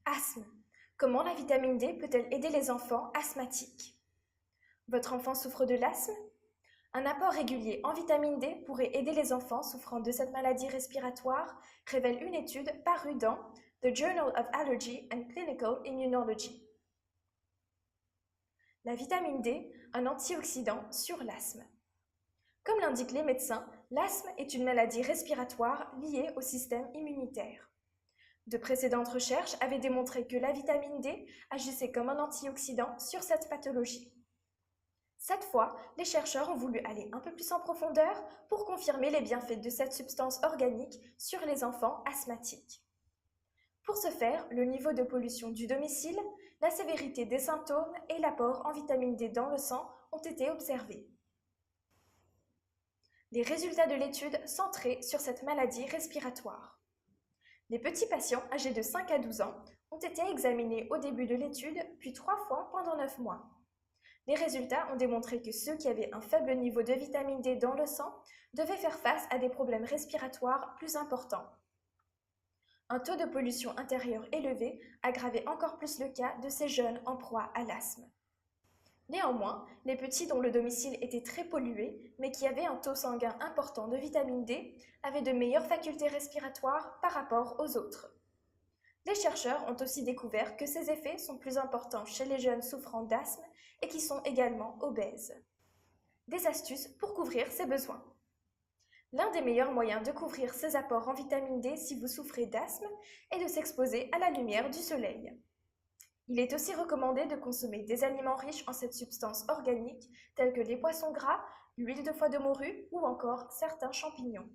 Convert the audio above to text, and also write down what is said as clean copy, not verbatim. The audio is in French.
Asthme. Comment la vitamine D peut-elle aider les enfants asthmatiques? Votre enfant souffre de l'asthme? Un apport régulier en vitamine D pourrait aider les enfants souffrant de cette maladie respiratoire, révèle une étude parue dans The Journal of Allergy and Clinical Immunology. La vitamine D, un antioxydant sur l'asthme. Comme l'indiquent les médecins, l'asthme est une maladie respiratoire liée au système immunitaire. De précédentes recherches avaient démontré que la vitamine D agissait comme un antioxydant sur cette pathologie. Cette fois, les chercheurs ont voulu aller un peu plus en profondeur pour confirmer les bienfaits de cette substance organique sur les enfants asthmatiques. Pour ce faire, le niveau de pollution du domicile, la sévérité des symptômes et l'apport en vitamine D dans le sang ont été observés. Les résultats de l'étude centrés sur cette maladie respiratoire. Les petits patients âgés de 5 à 12 ans ont été examinés au début de l'étude, puis 3 fois pendant 9 mois. Les résultats ont démontré que ceux qui avaient un faible niveau de vitamine D dans le sang devaient faire face à des problèmes respiratoires plus importants. Un taux de pollution intérieure élevé aggravait encore plus le cas de ces jeunes en proie à l'asthme. Néanmoins, les petits dont le domicile était très pollué, mais qui avaient un taux sanguin important de vitamine D, avaient de meilleures facultés respiratoires par rapport aux autres. Les chercheurs ont aussi découvert que ces effets sont plus importants chez les jeunes souffrant d'asthme et qui sont également obèses. Des astuces pour couvrir ces besoins. L'un des meilleurs moyens de couvrir ces apports en vitamine D si vous souffrez d'asthme est de s'exposer à la lumière du soleil. Il est aussi recommandé de consommer des aliments riches en cette substance organique tels que les poissons gras, l'huile de foie de morue ou encore certains champignons.